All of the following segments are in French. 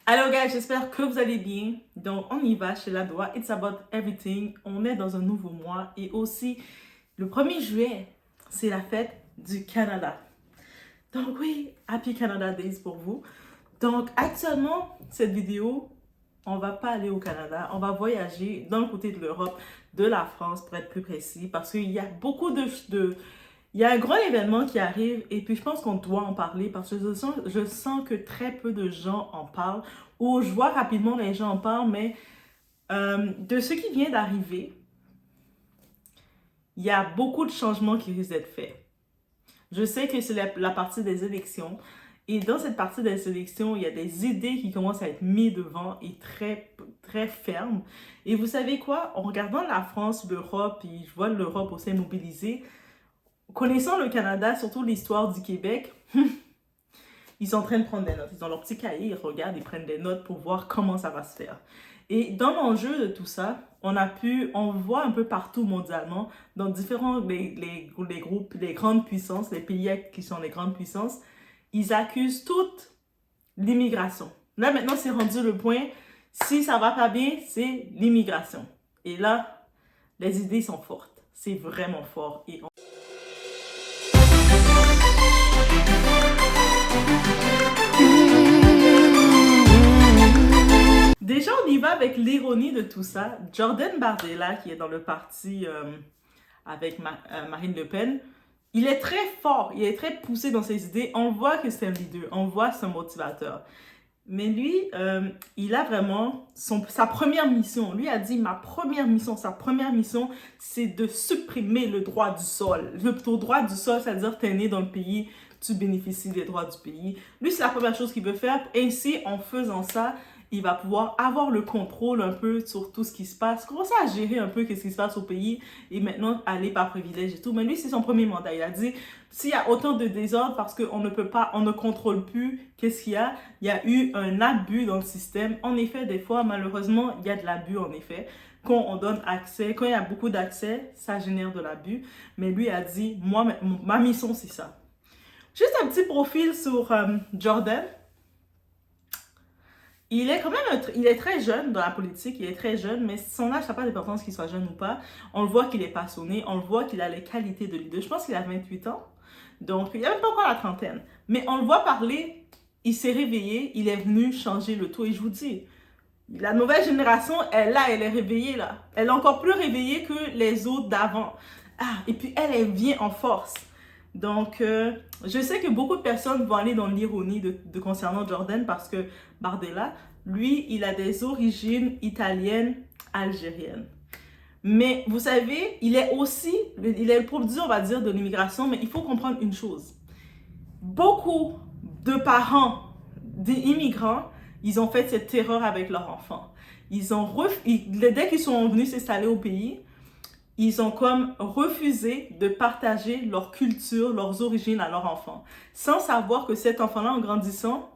Alors, gars, j'espère que vous allez bien. Donc, on y va chez Ladoa. It's about everything. On est dans un nouveau mois et aussi le 1er juillet, c'est la fête du Canada. Donc, oui, Happy Canada Days pour vous. Donc, actuellement, cette vidéo, on va pas aller au Canada. On va voyager dans le côté de l'Europe, de la France, pour être plus précis, parce qu'il y a beaucoup il y a un grand événement qui arrive et puis je pense qu'on doit en parler parce que je sens que très peu de gens en parlent ou je vois rapidement les gens en parlent, mais de ce qui vient d'arriver, il y a beaucoup de changements qui risquent d'être faits. Je sais que c'est la partie des élections et dans cette partie des élections, il y a des idées qui commencent à être mises devant et très fermes. Et vous savez quoi? En regardant la France, l'Europe, et je vois l'Europe aussi mobilisée, connaissant le Canada, surtout l'histoire du Québec, ils sont en train de prendre des notes. Ils ont leur petit cahier, ils regardent, ils prennent des notes pour voir comment ça va se faire. Et dans l'enjeu de tout ça, on voit un peu partout mondialement, dans différents, les groupes, les grandes puissances, les pays qui sont les grandes puissances, ils accusent toute l'immigration. Là, maintenant, c'est rendu le point, si ça va pas bien, c'est l'immigration. Et là, les idées sont fortes. C'est vraiment fort. Déjà, on y va avec l'ironie de tout ça. Jordan Bardella, qui est dans le parti avec Marine Le Pen, il est très fort, il est très poussé dans ses idées. On voit que c'est un leader, on voit que c'est un motivateur. Mais lui, il a vraiment sa première mission. Lui a dit, sa première mission, c'est de supprimer le droit du sol. Le droit du sol, c'est-à-dire que tu es né dans le pays, tu bénéficies des droits du pays. Lui, c'est la première chose qu'il veut faire. Ainsi, en faisant ça, il va pouvoir avoir le contrôle un peu sur tout ce qui se passe, commencer à gérer un peu ce qui se passe au pays et maintenant aller par privilège et tout. Mais lui, c'est son premier mandat. Il a dit, s'il y a autant de désordre parce qu'on ne peut pas, on ne contrôle plus qu'est-ce qu'il y a eu un abus dans le système. En effet, des fois, malheureusement, il y a de l'abus, en effet. Quand on donne accès, quand il y a beaucoup d'accès, ça génère de l'abus. Mais lui a dit, moi, ma mission, c'est ça. Juste un petit profil sur Jordan. Il est quand même, il est très jeune dans la politique, il est très jeune, mais son âge n'a pas d'importance qu'il soit jeune ou pas. On le voit qu'il est passionné, on le voit qu'il a les qualités de leader. Je pense qu'il a 28 ans, donc il n'a même pas encore la trentaine. Mais on le voit parler, il s'est réveillé, il est venu changer le tout. Et je vous dis, la nouvelle génération, elle est réveillée là. Elle est encore plus réveillée que les autres d'avant. Ah, et puis elle vient en force. Donc, je sais que beaucoup de personnes vont aller dans l'ironie concernant Jordan parce que Bardella, lui, il a des origines italiennes, algériennes. Mais vous savez, il est le produit, on va dire, de l'immigration, mais il faut comprendre une chose. Beaucoup de parents d'immigrants, ils ont fait cette terreur avec leurs enfants. Dès qu'ils sont venus s'installer au pays, ils ont comme refusé de partager leur culture, leurs origines à leur enfant, sans savoir que cet enfant-là, en grandissant,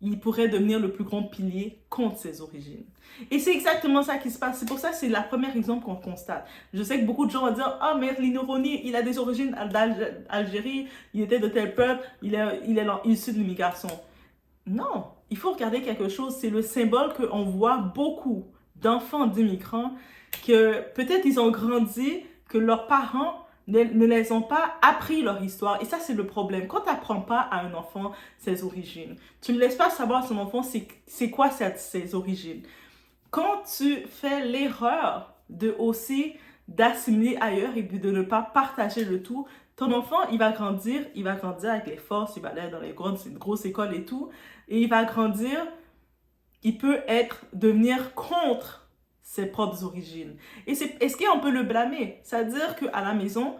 il pourrait devenir le plus grand pilier contre ses origines. Et c'est exactement ça qui se passe. C'est pour ça que c'est la première exemple qu'on constate. Je sais que beaucoup de gens vont dire « Ah, mais Linorouni, il a des origines d'Algérie, il était de tel peuple, il est issu de l'immigration. » Non, il faut regarder quelque chose. C'est le symbole qu'on voit beaucoup d'enfants d'immigrants que peut-être ils ont grandi, que leurs parents ne les ont pas appris leur histoire. Et ça, c'est le problème. Quand tu n'apprends pas à un enfant ses origines, tu ne laisses pas savoir à son enfant c'est quoi ses origines. Quand tu fais l'erreur d'assimiler ailleurs et puis de ne pas partager le tout, ton enfant, il va grandir avec les forces, il va aller dans les grosses écoles et tout, et il va grandir, il peut devenir contre ses propres origines. Et est-ce qu'on peut le blâmer? C'est-à-dire qu'à la maison,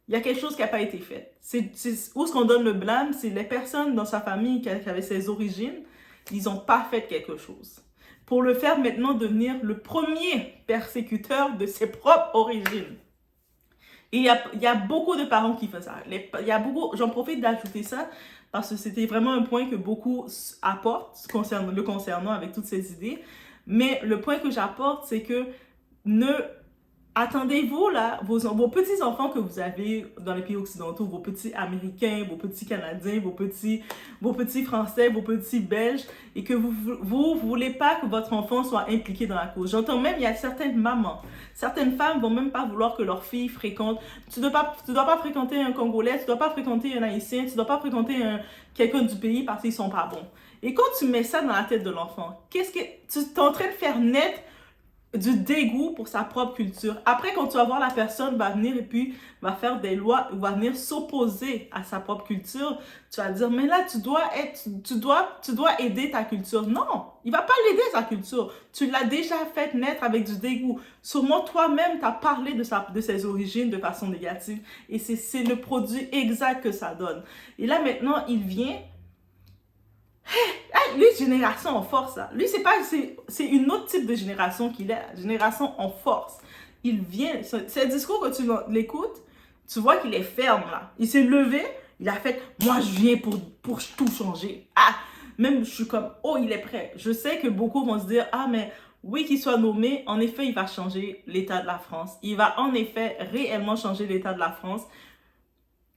il y a quelque chose qui n'a pas été fait. Où est-ce qu'on donne le blâme? C'est les personnes dans sa famille qui avaient ses origines, ils n'ont pas fait quelque chose. Pour le faire maintenant devenir le premier persécuteur de ses propres origines. Et il y a beaucoup de parents qui font ça. J'en profite d'ajouter ça parce que c'était vraiment un point que beaucoup apportent le concernant avec toutes ces idées. Mais le point que j'apporte, c'est que attendez-vous là, vos petits-enfants que vous avez dans les pays occidentaux, vos petits Américains, vos petits Canadiens, vos petits Français, vos petits Belges, et que vous voulez pas que votre enfant soit impliqué dans la cause. J'entends même, il y a certaines mamans, certaines femmes vont même pas vouloir que leur fille fréquente. Tu dois pas fréquenter un Congolais, tu dois pas fréquenter un Haïtien, tu dois pas fréquenter quelqu'un du pays parce qu'ils sont pas bons. Et quand tu mets ça dans la tête de l'enfant, qu'est-ce que tu es en train de faire naître du dégoût pour sa propre culture. Après, quand tu vas voir la personne va venir et puis va faire des lois, va venir s'opposer à sa propre culture, tu vas dire, mais là, tu dois aider ta culture. Non, il va pas l'aider sa culture. Tu l'as déjà fait naître avec du dégoût. Sûrement, toi-même, tu as parlé de ses origines de façon négative. Et c'est le produit exact que ça donne. Et là, maintenant, il vient. Lui, génération en force, là. Lui, c'est une autre type de génération qu'il est, génération en force. Il vient, c'est le discours que tu l'écoutes, tu vois qu'il est ferme, là. Il s'est levé, il a fait, moi, je viens pour tout changer. Ah, même, je suis comme, oh, il est prêt. Je sais que beaucoup vont se dire, ah, mais oui, qu'il soit nommé, en effet, il va changer l'état de la France. Il va, en effet, réellement changer l'état de la France.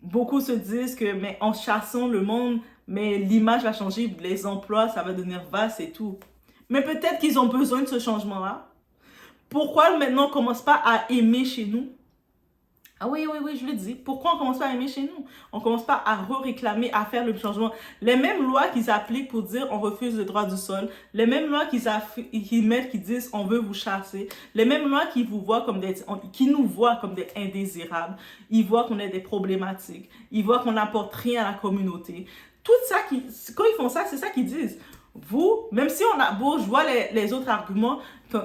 Beaucoup se disent que, mais en chassant le monde, mais l'image va changer, les emplois, ça va devenir vaste et tout. Mais peut-être qu'ils ont besoin de ce changement-là. Pourquoi maintenant on ne commence pas à aimer chez nous? Ah oui, je le dis. Pourquoi on ne commence pas à aimer chez nous? On ne commence pas à réclamer, à faire le changement. Les mêmes lois qu'ils appliquent pour dire on refuse le droit du sol, les mêmes lois qu'ils mettent qui disent on veut vous chasser, les mêmes lois qui nous voient comme des indésirables. Ils voient qu'on a des problématiques. Ils voient qu'on n'apporte rien à la communauté. Tout ça, quand ils font ça, c'est ça qu'ils disent. Vous, même si on a beau, je vois les autres arguments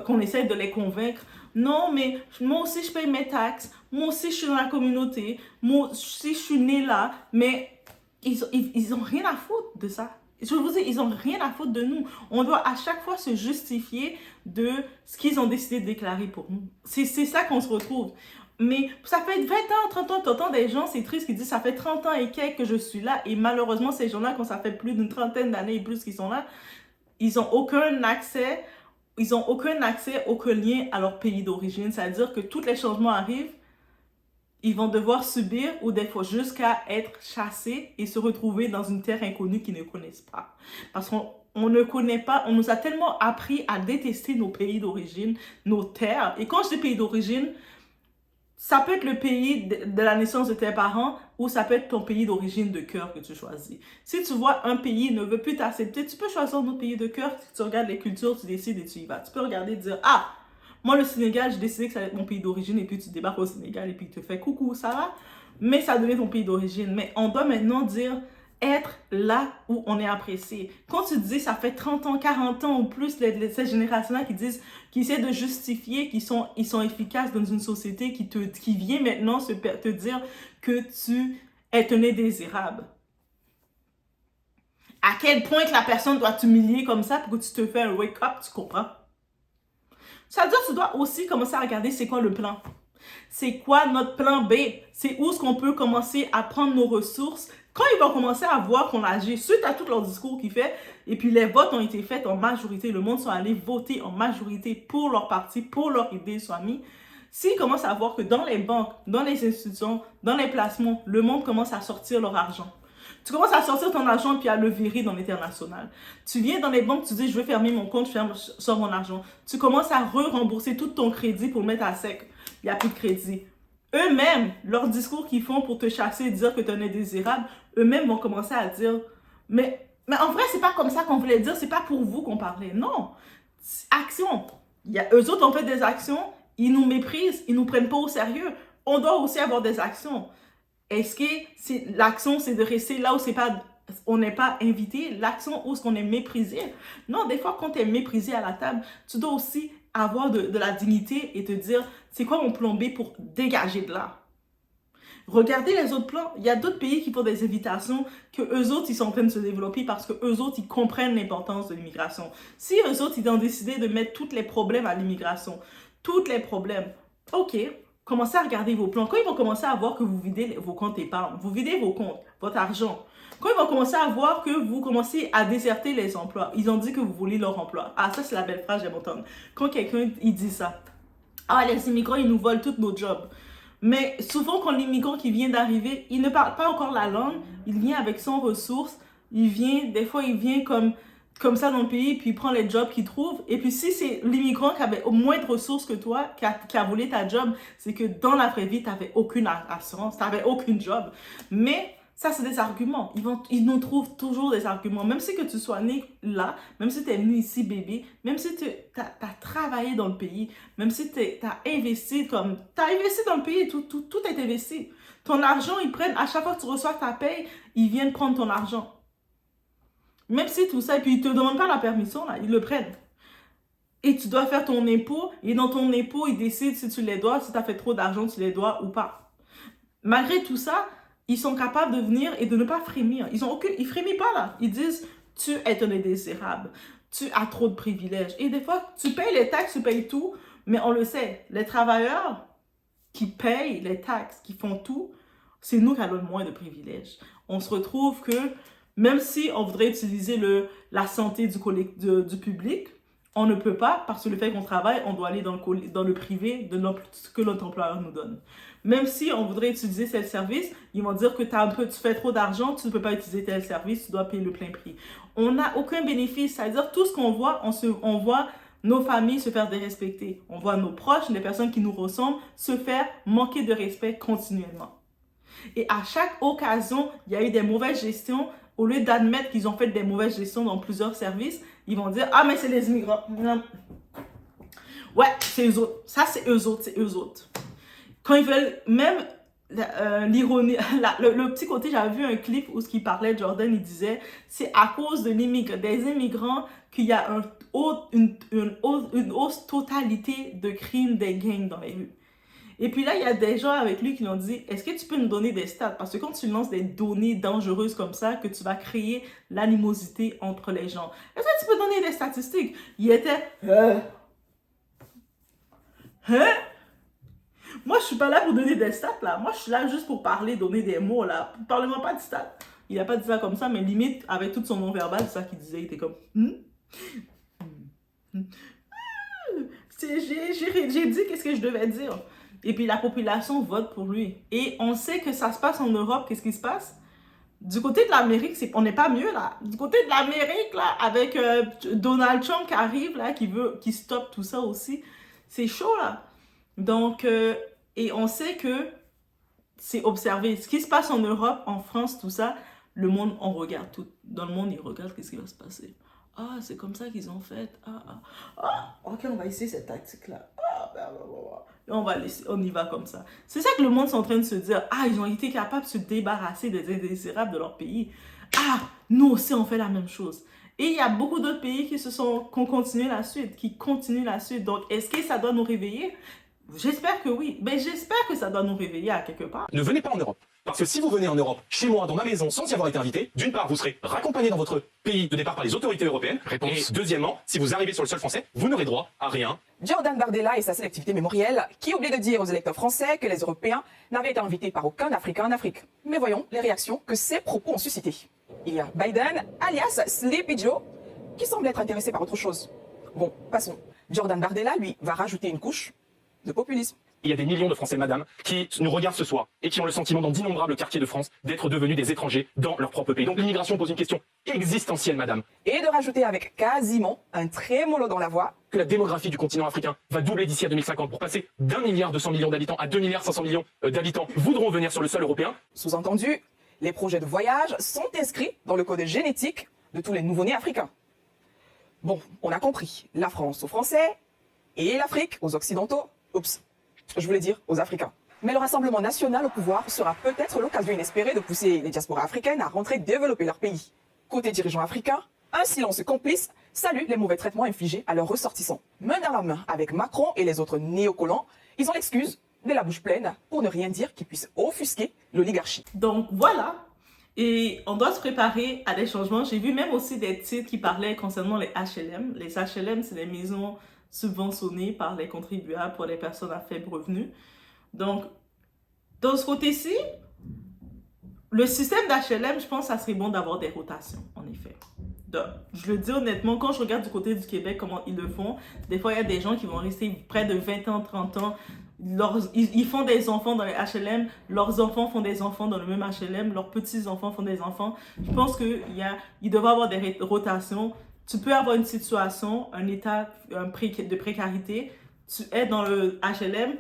qu'on essaie de les convaincre. Non, mais moi aussi, je paye mes taxes. Moi aussi, je suis dans la communauté. Moi aussi, je suis né là. Mais ils ont rien à foutre de ça. Je vous dis, ils ont rien à foutre de nous. On doit à chaque fois se justifier de ce qu'ils ont décidé de déclarer pour nous. C'est ça qu'on se retrouve. Mais ça fait 20 ans, 30 ans, t'entends des gens, c'est triste, qui disent ça fait 30 ans et quelques que je suis là. Et malheureusement, ces gens-là, quand ça fait plus d'une trentaine d'années et plus qu'ils sont là, ils n'ont aucun accès, aucun lien à leur pays d'origine. C'est-à-dire que tous les changements arrivent, ils vont devoir subir ou des fois jusqu'à être chassés et se retrouver dans une terre inconnue qu'ils ne connaissent pas. Parce qu'on ne connaît pas, on nous a tellement appris à détester nos pays d'origine, nos terres. Et quand je dis pays d'origine, ça peut être le pays de la naissance de tes parents ou ça peut être ton pays d'origine de cœur que tu choisis. Si tu vois un pays ne veut plus t'accepter, tu peux choisir un autre pays de cœur. Si tu regardes les cultures, tu décides et tu y vas. Tu peux regarder et dire, ah, moi le Sénégal, j'ai décidé que ça allait être mon pays d'origine et puis tu débarques au Sénégal et puis tu te fais coucou, ça va? Mais ça devient ton pays d'origine. Mais on doit maintenant dire, être là où on est apprécié. Quand tu dis ça fait 30 ans, 40 ans ou plus, ces générations-là qui essaient de justifier qu'ils sont efficaces dans une société qui vient maintenant te dire que tu es un indésirable. À quel point que la personne doit t'humilier comme ça pour que tu te fais un wake-up, tu comprends? Ça veut dire que tu dois aussi commencer à regarder c'est quoi le plan. C'est quoi notre plan B? C'est où est-ce qu'on peut commencer à prendre nos ressources? Quand ils vont commencer à voir qu'on agit suite à tout leur discours qu'ils font, et puis les votes ont été faits en majorité, le monde sont allés voter en majorité pour leur parti, pour leur idée soit mis, s'ils commencent à voir que dans les banques, dans les institutions, dans les placements, le monde commence à sortir leur argent. Tu commences à sortir ton argent puis à le virer dans l'international. Tu viens dans les banques, tu dis je veux fermer mon compte, je sors mon argent. Tu commences à rembourser tout ton crédit pour le mettre à sec. Il n'y a plus de crédit. Eux-mêmes, leur discours qu'ils font pour te chasser et dire que tu es un indésirable, eux-mêmes vont commencer à dire mais en vrai, c'est pas comme ça qu'on voulait dire, c'est pas pour vous qu'on parlait. Non. Action. Eux autres ont fait des actions, ils nous méprisent, ils nous prennent pas au sérieux. On doit aussi avoir des actions. Est-ce que l'action, c'est de rester là où on n'est pas invité? L'action où est-ce qu'on est méprisé? Non, des fois, quand tu es méprisé à la table, tu dois aussi avoir de la dignité et te dire, c'est quoi mon plan B pour dégager de là? Regardez les autres plans. Il y a d'autres pays qui font des invitations que eux autres, ils sont en train de se développer parce que eux autres, ils comprennent l'importance de l'immigration. Si eux autres, ils ont décidé de mettre tous les problèmes à l'immigration, tous les problèmes, ok, commencez à regarder vos plans. Quand ils vont commencer à voir que vous videz vos comptes épargne, vous videz vos comptes, votre argent, quand ils vont commencer à voir que vous commencez à déserter les emplois, ils ont dit que vous voulez leur emploi. Ah, ça, c'est la belle phrase, j'aime entendre. Quand quelqu'un, il dit ça, Ah, les immigrants, ils nous volent tous nos jobs. Mais souvent, quand l'immigrant qui vient d'arriver, il ne parle pas encore la langue, il vient avec son ressource, des fois, il vient comme ça dans le pays, puis il prend les jobs qu'il trouve. Et puis, si c'est l'immigrant qui avait au moins de ressources que toi, qui a volé ta job, c'est que dans la vraie vie, tu n'avais aucune assurance, tu n'avais aucun job. Mais ça, c'est des arguments. Ils nous trouvent toujours des arguments. Même si que tu sois né là, même si tu es venu ici bébé, même si tu as travaillé dans le pays, même si tu as investi dans le pays, tout est investi. Ton argent, ils prennent, à chaque fois que tu reçois ta paye, ils viennent prendre ton argent. Même si tout ça, et puis ils ne te demandent pas la permission, là, ils le prennent. Et tu dois faire ton impôt, et dans ton impôt, ils décident si tu les dois, si tu as fait trop d'argent, tu les dois ou pas. Malgré tout ça, ils sont capables de venir et de ne pas frémir. Ils frémissent pas là. Ils disent, tu es un indésirable, tu as trop de privilèges. Et des fois, tu payes les taxes, tu payes tout, mais on le sait, les travailleurs qui payent les taxes, qui font tout, c'est nous qui avons le moins de privilèges. On se retrouve que, même si on voudrait utiliser la santé du public, on ne peut pas, parce que le fait qu'on travaille, on doit aller dans le privé de ce que notre employeur nous donne. Même si on voudrait utiliser tel service, ils vont dire que tu fais trop d'argent, tu ne peux pas utiliser tel service, tu dois payer le plein prix. On n'a aucun bénéfice, c'est-à-dire tout ce qu'on voit, on voit nos familles se faire dérespecter. On voit nos proches, les personnes qui nous ressemblent, se faire manquer de respect continuellement. Et à chaque occasion, il y a eu des mauvaises gestions. Au lieu d'admettre qu'ils ont fait des mauvaises gestions dans plusieurs services, ils vont dire « Ah, mais c'est les immigrants. » Ouais, c'est eux autres. Ça, c'est eux autres. Quand ils veulent, même l'ironie, le petit côté, j'avais vu un clip où ce qu'il parlait, Jordan, il disait « C'est à cause des immigrants qu'il y a une hausse totalité de crimes des gangs dans les rues. » Et puis là, il y a des gens avec lui qui lui ont dit, est-ce que tu peux nous donner des stats? Parce que quand tu lances des données dangereuses comme ça, que tu vas créer l'animosité entre les gens. Est-ce que tu peux donner des statistiques? Il était, Moi, je suis pas là pour donner des stats, là. Moi, je suis là juste pour parler, donner des mots, là. Parlez-moi pas de stats. Il a pas dit ça comme ça, mais limite, avec tout son non-verbal, c'est ça qu'il disait. Il était comme, J'ai dit qu'est-ce que je devais dire. Et puis la population vote pour lui. Et on sait que ça se passe en Europe. Qu'est-ce qui se passe? Du côté de l'Amérique, on n'est pas mieux là. Du côté de l'Amérique, là, avec Donald Trump qui arrive, là, qui stoppe tout ça aussi, c'est chaud là. Donc, et on sait que c'est observé. Ce qui se passe en Europe, en France, tout ça, le monde, on regarde tout. Dans le monde, ils regardent qu'est-ce qui va se passer. Ah, c'est comme ça qu'ils ont fait. Ok, on va essayer cette tactique-là. Et on y va comme ça. C'est ça que le monde est en train de se dire. Ah, ils ont été capables de se débarrasser des indésirables de leur pays. Ah, nous aussi, on fait la même chose. Et il y a beaucoup d'autres pays qui continuent la suite, Donc, est-ce que ça doit nous réveiller? J'espère que oui. Mais j'espère que ça doit nous réveiller à quelque part. Ne venez pas en Europe. Parce que si vous venez en Europe, chez moi, dans ma maison, sans y avoir été invité, d'une part, vous serez raccompagné dans votre pays de départ par les autorités européennes. Et deuxièmement, si vous arrivez sur le sol français, vous n'aurez droit à rien. Jordan Bardella et sa sélectivité mémorielle, qui oublie de dire aux électeurs français que les Européens n'avaient été invités par aucun Africain en Afrique. Mais voyons les réactions que ces propos ont suscité. Il y a Biden, alias Sleepy Joe, qui semble être intéressé par autre chose. Bon, passons. Jordan Bardella, lui, va rajouter une couche de populisme. Il y a des millions de Français, madame, qui nous regardent ce soir et qui ont le sentiment dans d'innombrables quartiers de France d'être devenus des étrangers dans leur propre pays. Donc l'immigration pose une question existentielle, madame. Et de rajouter avec quasiment un trémolo dans la voix Que la démographie du continent africain va doubler d'ici à 2050 pour passer d'1,2 milliard d'habitants à 2,5 milliards d'habitants voudront venir sur le sol européen. Sous-entendu, les projets de voyage sont inscrits dans le code génétique de tous les nouveau-nés africains. Bon, on a compris. La France aux Français et l'Afrique aux Occidentaux. Oups. Je voulais dire aux Africains. Mais le Rassemblement national au pouvoir sera peut-être l'occasion inespérée de pousser les diasporas africaines à rentrer développer leur pays. Côté dirigeants africains, un silence complice salue les mauvais traitements infligés à leurs ressortissants. Main dans la main avec Macron et les autres néocolons, ils ont l'excuse de la bouche pleine pour ne rien dire qui puisse offusquer l'oligarchie. Donc voilà. Et on doit se préparer à des changements. J'ai vu même aussi des titres qui parlaient concernant les HLM. Les HLM, c'est des maisons subventionnées par les contribuables pour les personnes à faible revenu. Donc, dans ce côté-ci, le système d'HLM, je pense que ça serait bon d'avoir des rotations, en effet. Je le dis honnêtement, quand je regarde du côté du Québec, comment ils le font, des fois, il y a des gens qui vont rester près de 20 ans, 30 ans. Ils font des enfants dans les HLM, leurs enfants font des enfants dans le même HLM, leurs petits-enfants font des enfants. Je pense qu'il devrait y avoir des rotations. Tu peux avoir une situation, un état de précarité, tu es dans le HLM,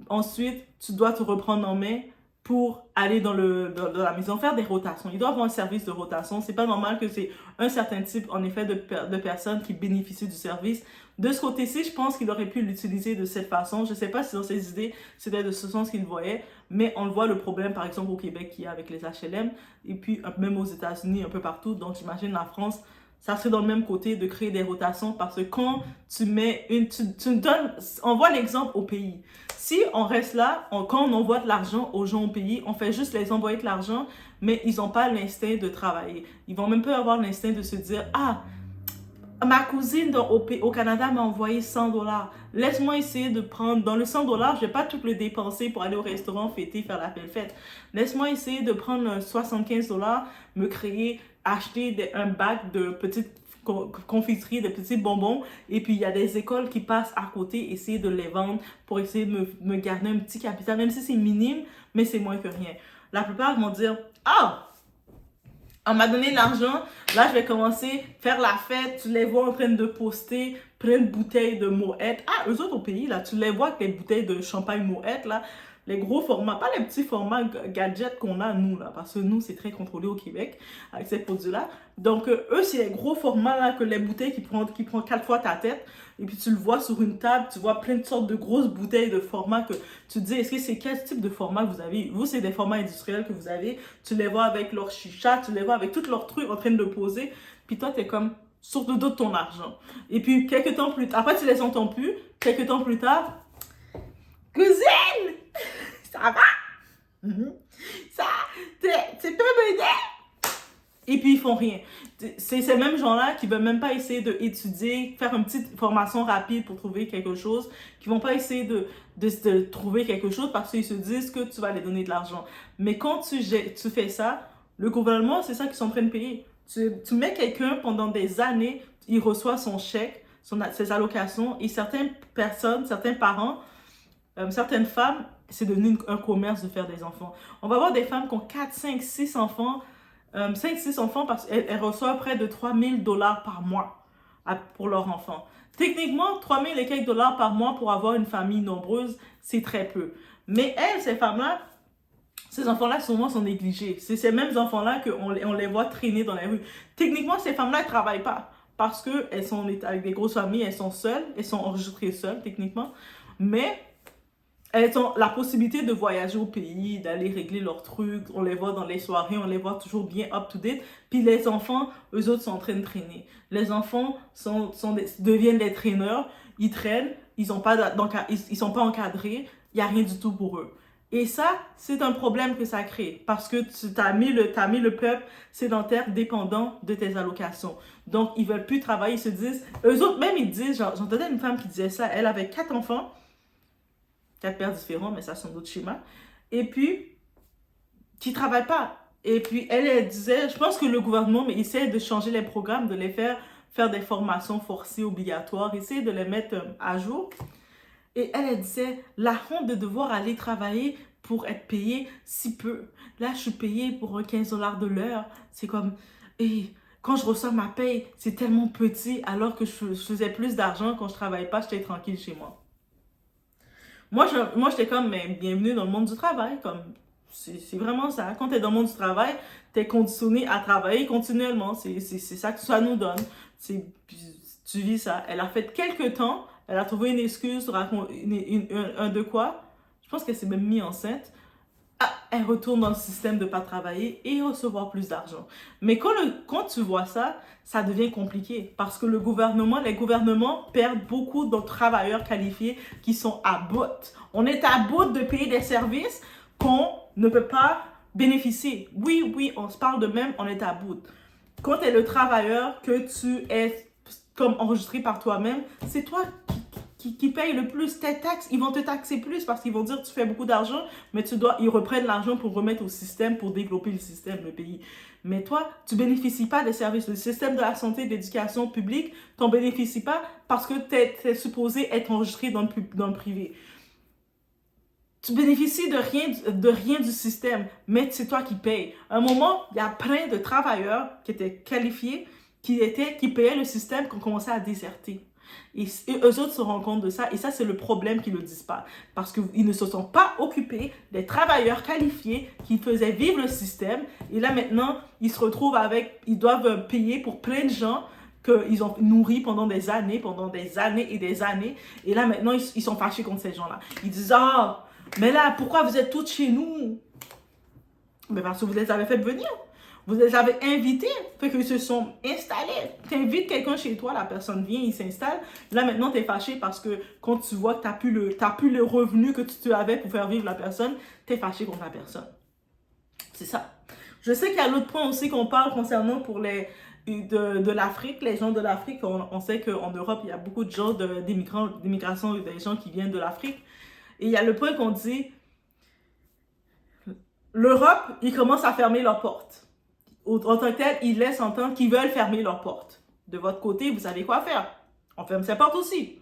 ensuite, tu dois te reprendre en main pour aller dans la maison, faire des rotations. Il doit y avoir un service de rotation. C'est pas normal que c'est un certain type, en effet, de personnes qui bénéficient du service. De ce côté-ci, je pense qu'il aurait pu l'utiliser de cette façon. Je sais pas si dans ses idées, c'était de ce sens qu'il voyait, mais on le voit le problème, par exemple, au Québec qu'il y a avec les HLM, et puis même aux États-Unis, un peu partout. Donc, j'imagine la France, ça serait dans le même côté de créer des rotations parce que quand tu mets tu donnes, on voit l'exemple au pays. Si on reste là, quand on envoie de l'argent aux gens au pays, on fait juste les envoyer de l'argent, mais ils n'ont pas l'instinct de travailler. Ils vont même pas avoir l'instinct de se dire, ah, ma cousine au Canada m'a envoyé 100 $. Laisse-moi essayer de prendre, dans le 100 $, je vais pas tout le dépenser pour aller au restaurant, fêter, faire la belle fête. Laisse-moi essayer de prendre 75 $, me créer, acheter un bac de petites confiseries, de petits bonbons, et puis il y a des écoles qui passent à côté, essayer de les vendre pour essayer de me garder un petit capital, même si c'est minime, mais c'est moins que rien. La plupart vont dire, ah, on m'a donné de l'argent, là je vais commencer à faire la fête, tu les vois en train de poster plein de bouteilles de Moët. Ah, eux autres au pays, là, tu les vois avec les bouteilles de champagne Moët, là, les gros formats, pas les petits formats gadgets qu'on a, nous, là, parce que nous, c'est très contrôlé au Québec, avec ces produits-là. Donc, eux, c'est les gros formats, là, que les bouteilles qui prennent 4 fois ta tête, et puis tu le vois sur une table, tu vois plein de sortes de grosses bouteilles de format que tu te dis, est-ce que c'est quel type de format que vous avez? Vous, c'est des formats industriels que vous avez, tu les vois avec leur chicha, tu les vois avec tous leurs trucs en train de le poser, puis toi, t'es comme sur le dos de ton argent. Et puis, quelques temps plus tard, après, tu les entends plus, quelques temps plus tard, cousine! Ça va? Ça, tu peux m'aider? Et puis, ils font rien. C'est ces mêmes gens-là qui veulent même pas essayer d'étudier, faire une petite formation rapide pour trouver quelque chose, qui vont pas essayer de trouver quelque chose parce qu'ils se disent que tu vas les donner de l'argent. Mais quand tu fais ça, le gouvernement, c'est ça qu'ils sont en train de payer. Tu mets quelqu'un pendant des années, il reçoit son chèque, ses allocations, et certaines personnes, certains parents, certaines femmes, c'est devenu un commerce de faire des enfants. On va avoir des femmes qui ont 4, 5, 6 enfants, 5-6 enfants parce qu'elles reçoivent près de 3 000 $ par mois pour leurs enfants. Techniquement, 3 000 et quelques dollars par mois pour avoir une famille nombreuse, c'est très peu. Mais elles, ces femmes-là, ces enfants-là, souvent, sont négligés. C'est ces mêmes enfants-là qu'on les voit traîner dans les rues. Techniquement, ces femmes-là, elles ne travaillent pas parce qu'elles sont avec des grosses familles, elles sont seules, elles sont enregistrées seules, techniquement. Mais elles ont la possibilité de voyager au pays, d'aller régler leurs trucs. On les voit dans les soirées, on les voit toujours bien up-to-date. Puis les enfants, eux autres, sont en train de traîner. Les enfants deviennent des traîneurs. Ils traînent, ils sont pas encadrés. Il n'y a rien du tout pour eux. Et ça, c'est un problème que ça crée. Parce que tu as mis le peuple sédentaire dépendant de tes allocations. Donc, ils veulent plus travailler. Ils se disent... Eux autres, même, ils disent... J'entendais une femme qui disait ça. Elle avait 4 enfants. 4 pères différents, mais ça, c'est un autre schéma. Et puis, qui ne travaillent pas. Et puis, elle disait, je pense que le gouvernement essaie de changer les programmes, de les faire des formations forcées, obligatoires, essayer de les mettre à jour. Et elle disait, la honte de devoir aller travailler pour être payée si peu. Là, je suis payée pour 15 $ de l'heure. C'est comme, et quand je reçois ma paye, c'est tellement petit, alors que je faisais plus d'argent quand je ne travaillais pas, j'étais tranquille chez moi. Moi, j'étais comme, mais bienvenue dans le monde du travail. Comme, c'est vraiment ça. Quand tu es dans le monde du travail, tu es conditionné à travailler continuellement. C'est ça que ça nous donne. Tu vis ça. Elle a fait quelques temps. Elle a trouvé une excuse, de quoi. Je pense qu'elle s'est même mise enceinte. Ah, elle retourne dans le système de ne pas travailler et recevoir plus d'argent. Mais quand tu vois ça, ça devient compliqué parce que les gouvernements perdent beaucoup de travailleurs qualifiés qui sont à bout. On est à bout de payer des services qu'on ne peut pas bénéficier. Oui, on se parle de même, on est à bout. Quand tu es le travailleur, que tu es comme enregistré par toi-même, c'est toi qui payent le plus tes taxes. Ils vont te taxer plus parce qu'ils vont dire tu fais beaucoup d'argent, mais ils reprennent l'argent pour remettre au système, pour développer le système, le pays. Mais toi, tu bénéficies pas des services. Le système de la santé, de l'éducation publique, tu n'en bénéficies pas parce que tu es supposé être enregistré dans le privé. Tu bénéficies de rien du système, mais c'est toi qui payes. À un moment, il y a plein de travailleurs qui étaient qualifiés, qui payaient le système, qui ont commencé à déserter. Et eux autres se rendent compte de ça, et ça, c'est le problème qu'ils ne le disent pas. Parce qu'ils ne se sont pas occupés des travailleurs qualifiés qui faisaient vivre le système. Et là, maintenant, ils se retrouvent ils doivent payer pour plein de gens qu'ils ont nourris pendant des années et des années. Et là, maintenant, ils sont fâchés contre ces gens-là. Ils disent, ah, mais là, pourquoi vous êtes toutes chez nous? Mais parce que vous les avez fait venir. Vous les avez invités, fait qu'ils se sont installés. Tu invites quelqu'un chez toi, la personne vient, il s'installe. Là, maintenant, tu es fâché parce que quand tu vois que tu n'as plus le revenu que tu avais pour faire vivre la personne, tu es fâché contre la personne. C'est ça. Je sais qu'il y a l'autre point aussi qu'on parle concernant pour de l'Afrique, les gens de l'Afrique. On sait qu'en Europe, il y a beaucoup de gens d'immigration, des gens qui viennent de l'Afrique. Et il y a le point qu'on dit, l'Europe, ils commencent à fermer leurs portes. En tant que tel, ils laissent entendre qu'ils veulent fermer leurs portes. De votre côté, vous savez quoi faire. On ferme ses portes aussi.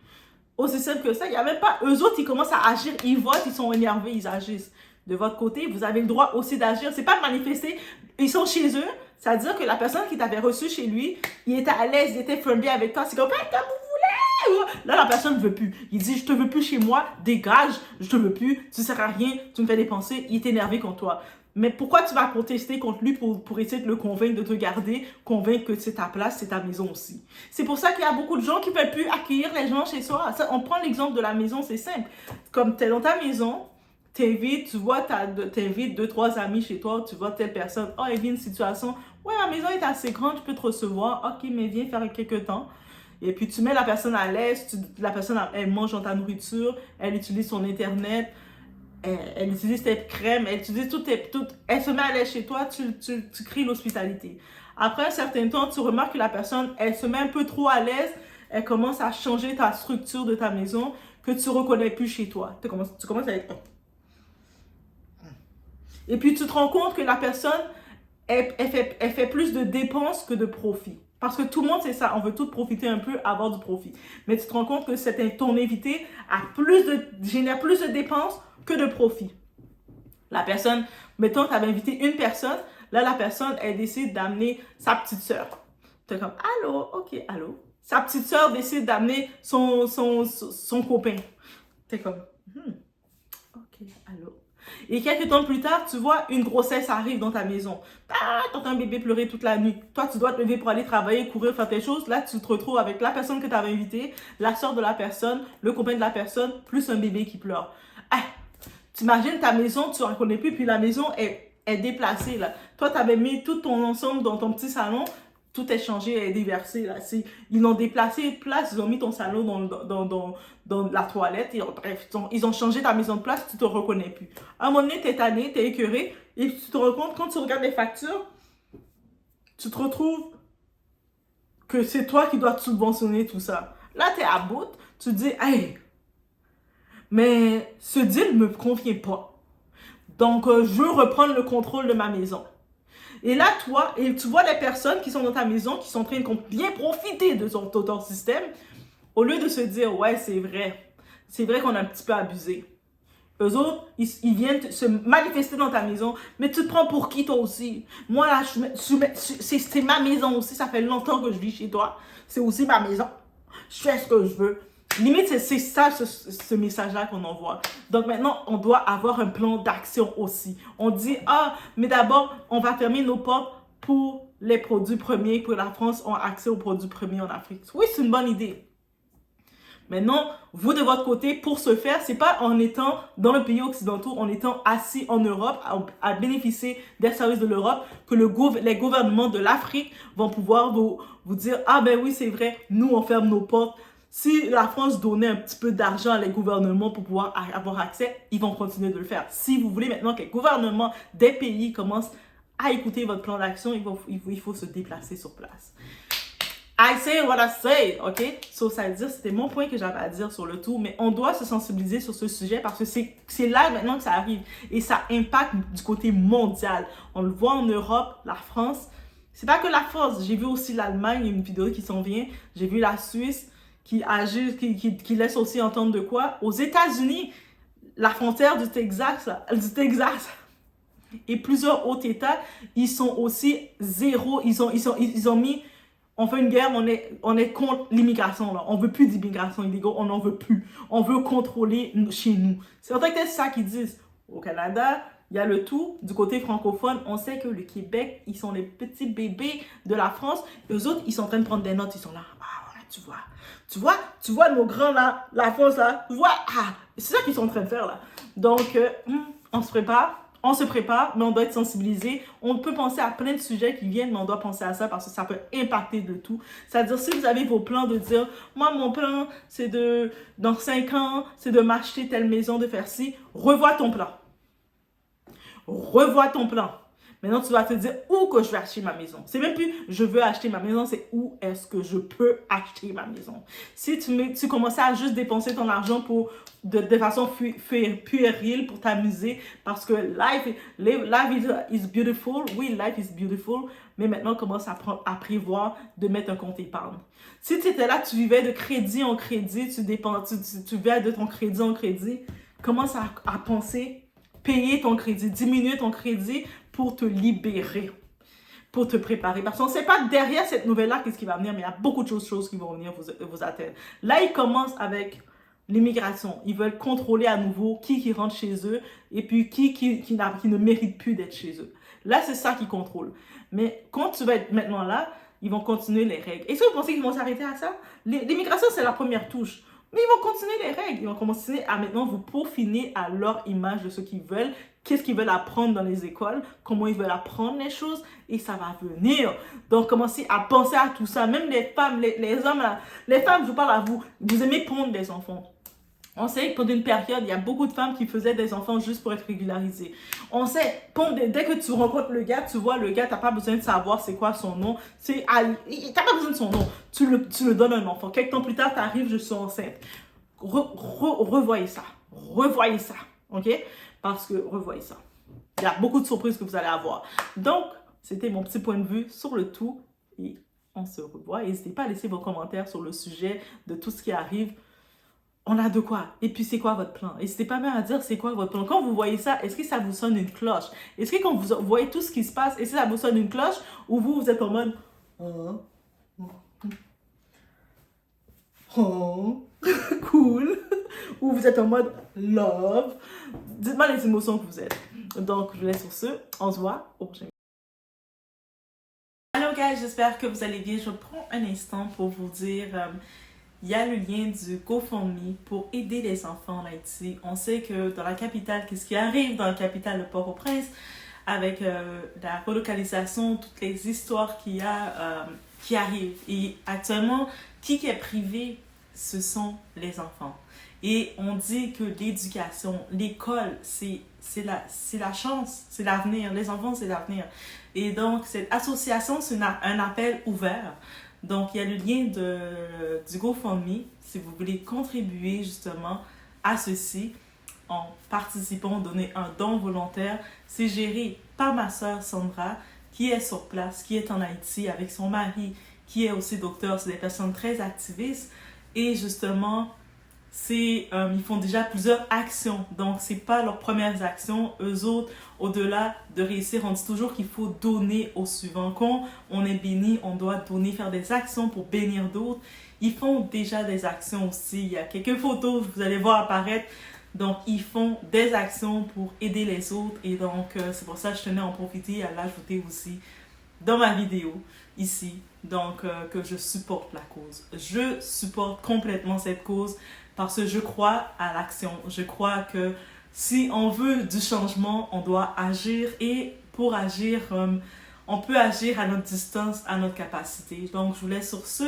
Aussi simple que ça, il n'y a même pas... Eux autres, ils commencent à agir, ils votent, ils sont énervés, ils agissent. De votre côté, vous avez le droit aussi d'agir. C'est pas de manifester. Ils sont chez eux. C'est-à-dire que la personne qui t'avait reçu chez lui, il était à l'aise, il était friendly avec toi. C'est comme, hey, comme vous voulez. Là, la personne ne veut plus. Il dit, je te veux plus chez moi, dégage, je te veux plus, tu ne sers à rien, tu me fais dépenser. Il est énervé contre toi. Mais pourquoi tu vas protester contre lui pour essayer de le convaincre de te garder, convaincre que c'est ta place, c'est ta maison aussi. C'est pour ça qu'il y a beaucoup de gens qui ne peuvent plus accueillir les gens chez soi. Ça, on prend l'exemple de la maison, c'est simple. Comme tu es dans ta maison, t'invites, tu vois, t'invites 2-3 amis chez toi, tu vois telle personne, oh, il vit une situation, ouais, ma maison est assez grande, je peux te recevoir, ok, mais viens faire quelques temps. Et puis tu mets la personne à l'aise, la personne, elle mange dans ta nourriture, elle utilise son internet, elle utilise tes crèmes, elle utilise elle se met à l'aise chez toi, tu crées l'hospitalité. Après un certain temps, tu remarques que la personne, elle se met un peu trop à l'aise, elle commence à changer ta structure de ta maison, que tu ne reconnais plus chez toi. Tu commences à être... Et puis tu te rends compte que la personne, elle fait plus de dépenses que de profit. Parce que tout le monde, c'est ça, on veut tous profiter un peu, avoir du profit. Mais tu te rends compte que ton invité génère plus de dépenses que de profit. La personne, mettons, tu avais invité une personne, là, la personne, elle décide d'amener sa petite sœur. Tu es comme, allô, ok, allô. Sa petite sœur décide d'amener son copain. Tu es comme, ok, allô. Et quelques temps plus tard, tu vois, une grossesse arrive dans ta maison. Ah, t'entends un bébé pleurer toute la nuit. Toi, tu dois te lever pour aller travailler, courir, faire tes choses. Là, tu te retrouves avec la personne que tu avais invitée, la soeur de la personne, le copain de la personne, plus un bébé qui pleure. Ah, t'imagines ta maison, tu ne reconnais plus, puis la maison est déplacée. Là. Toi, tu avais mis tout ton ensemble dans ton petit salon. Tout est changé, est déversé. Là. Ils l'ont déplacé de place, ils ont mis ton salon dans la toilette. Et, bref, ils ont changé ta maison de place, tu ne te reconnais plus. À un moment donné, tu es tanné, tu es écœuré, et tu te rends compte, quand tu regardes les factures, tu te retrouves que c'est toi qui dois te subventionner tout ça. Là, tu es à bout, tu te dis, hey, mais ce deal ne me convient pas. Donc, je veux reprendre le contrôle de ma maison. Et là, tu vois les personnes qui sont dans ta maison, qui sont en train de bien profiter de ton système, au lieu de se dire, ouais, c'est vrai qu'on a un petit peu abusé. Eux autres, ils viennent se manifester dans ta maison, mais tu te prends pour qui toi aussi? Moi, là, c'est ma maison aussi, ça fait longtemps que je vis chez toi, c'est aussi ma maison, je fais ce que je veux. Limite, c'est ça, ce message-là qu'on envoie. Donc maintenant, on doit avoir un plan d'action aussi. On dit, mais d'abord, on va fermer nos portes pour les produits premiers, pour la France ait accès aux produits premiers en Afrique. Oui, c'est une bonne idée. Maintenant, vous de votre côté, pour ce faire, c'est pas en étant dans le pays occidentaux, en étant assis en Europe, à bénéficier des services de l'Europe, que les gouvernements de l'Afrique vont pouvoir vous dire, ah ben oui, c'est vrai, nous on ferme nos portes. Si la France donnait un petit peu d'argent à les gouvernements pour pouvoir avoir accès, ils vont continuer de le faire. Si vous voulez maintenant que les gouvernements des pays commencent à écouter votre plan d'action, il faut se déplacer sur place. I say what I say, ok? So, ça veut dire, c'était mon point que j'avais à dire sur le tout, mais on doit se sensibiliser sur ce sujet parce que c'est là maintenant que ça arrive et ça impacte du côté mondial. On le voit en Europe, la France. C'est pas que la France, j'ai vu aussi l'Allemagne, il y a une vidéo qui s'en vient. J'ai vu la Suisse qui agit, qui laisse aussi entendre de quoi. Aux États-Unis, la frontière du Texas et plusieurs autres États, ils sont aussi zéro. Ils ont mis, on fait une guerre, on est contre l'immigration là. On veut plus d'immigration illégale, on n'en veut plus. On veut contrôler chez nous. C'est en fait que c'est ça qu'ils disent. Au Canada, il y a le tout. Du côté francophone, on sait que le Québec, ils sont les petits bébés de la France. Les autres, ils sont en train de prendre des notes. Ils sont là. Ah, voilà, tu vois nos grands là, la France là. Tu vois, ah, c'est ça qu'ils sont en train de faire là. Donc, on se prépare, mais on doit être sensibilisé. On peut penser à plein de sujets qui viennent, mais on doit penser à ça parce que ça peut impacter de tout. C'est-à-dire, si vous avez vos plans de dire, moi, mon plan, c'est dans 5 ans, c'est de m'acheter telle maison, de faire ci, revois ton plan. Revois ton plan. Maintenant, tu vas te dire où que je vais acheter ma maison. C'est même plus je veux acheter ma maison, c'est où est-ce que je peux acheter ma maison. Si tu commençais à juste dépenser ton argent de façon puérile pour t'amuser, parce que life is beautiful. Oui, life is beautiful. Mais maintenant, commence à prévoir de mettre un compte épargne. Si tu étais là, tu vivais de crédit en crédit, tu vivais de ton crédit en crédit, commence à penser payer ton crédit, diminuer ton crédit pour te libérer, pour te préparer. Parce qu'on ne sait pas derrière cette nouvelle-là qu'est-ce qui va venir, mais il y a beaucoup de choses qui vont venir vous atteindre. Là, ils commencent avec l'immigration. Ils veulent contrôler à nouveau qui rentre chez eux et puis qui ne mérite plus d'être chez eux. Là, c'est ça qu'ils contrôlent. Mais quand tu vas être maintenant là, ils vont continuer les règles. Est-ce que vous pensez qu'ils vont s'arrêter à ça? L'immigration, c'est la première touche. Mais ils vont continuer les règles. Ils vont continuer à maintenant vous peaufiner à leur image de ce qu'ils veulent, qu'est-ce qu'ils veulent apprendre dans les écoles, comment ils veulent apprendre les choses, et ça va venir. Donc, commencez à penser à tout ça. Même les femmes, les hommes, là, les femmes, je vous parle à vous, vous aimez pondre des enfants. On sait que pendant une période, il y a beaucoup de femmes qui faisaient des enfants juste pour être régularisées. On sait, dès que tu rencontres le gars, tu vois le gars, tu n'as pas besoin de savoir c'est quoi son nom. Tu n'as pas besoin de son nom. Tu le donnes un enfant. Quelques temps plus tard, tu arrives, je suis enceinte. Revoyez ça. Revoyez ça. OK? Parce que revoyez ça. Il y a beaucoup de surprises que vous allez avoir. Donc, c'était mon petit point de vue sur le tout. Et on se revoit. N'hésitez pas à laisser vos commentaires sur le sujet de tout ce qui arrive. On a de quoi. Et puis, c'est quoi votre plan? N'hésitez pas même à dire c'est quoi votre plan. Quand vous voyez ça, est-ce que ça vous sonne une cloche? Est-ce que quand vous voyez tout ce qui se passe, est-ce que ça vous sonne une cloche? Ou vous êtes en mode... Oh, cool. Ou vous êtes en mode love. Dites-moi les émotions que vous êtes. Donc, je vous laisse sur ce. On se voit au prochain. Hello guys, j'espère que vous allez bien. Je prends un instant pour vous dire... il y a le lien du GoFundMe pour aider les enfants en Haïti. On sait que dans la capitale, qu'est-ce qui arrive dans la capitale, le Port-au-Prince, avec la relocalisation, toutes les histoires qu'il y a qui arrivent. Et actuellement, qui est privé, ce sont les enfants. Et on dit que l'éducation, l'école, c'est la chance, c'est l'avenir. Les enfants, c'est l'avenir. Et donc, cette association, c'est un appel ouvert. Donc, il y a le lien du GoFundMe si vous voulez contribuer justement à ceci en participant, donner un don volontaire. C'est géré par ma soeur Sandra qui est sur place, qui est en Haïti avec son mari qui est aussi docteur. C'est des personnes très activistes et justement, ils font déjà plusieurs actions. Donc, ce n'est pas leurs premières actions. Eux autres, au-delà de réussir, on dit toujours qu'il faut donner au suivant. Quand on est béni, on doit donner, faire des actions pour bénir d'autres. Ils font déjà des actions aussi. Il y a quelques photos, vous allez voir apparaître. Donc, ils font des actions pour aider les autres. Et donc, c'est pour ça que je tenais à en profiter et à l'ajouter aussi dans ma vidéo ici. Donc, que je supporte la cause. Je supporte complètement cette cause. Parce que je crois à l'action. Je crois que si on veut du changement, on doit agir. Et pour agir, on peut agir à notre distance, à notre capacité. Donc, je vous laisse sur ce.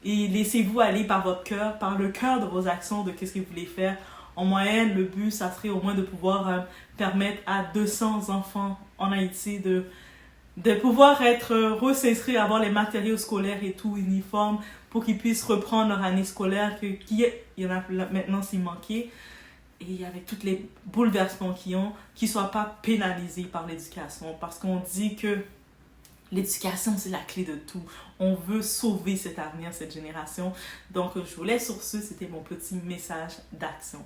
Et laissez-vous aller par votre cœur, par le cœur de vos actions, de qu'est-ce que vous voulez faire. En moyenne, le but, ça serait au moins de pouvoir permettre à 200 enfants en Haïti de pouvoir être res'inscrire, avoir les matériaux scolaires et tout, uniformes, pour qu'ils puissent reprendre leur année scolaire, il y en a maintenant s'il manquait, et avec tous les bouleversements qu'ils ont, qu'ils ne soient pas pénalisés par l'éducation, parce qu'on dit que l'éducation, c'est la clé de tout. On veut sauver cet avenir, cette génération. Donc, je vous laisse sur ce, c'était mon petit message d'action.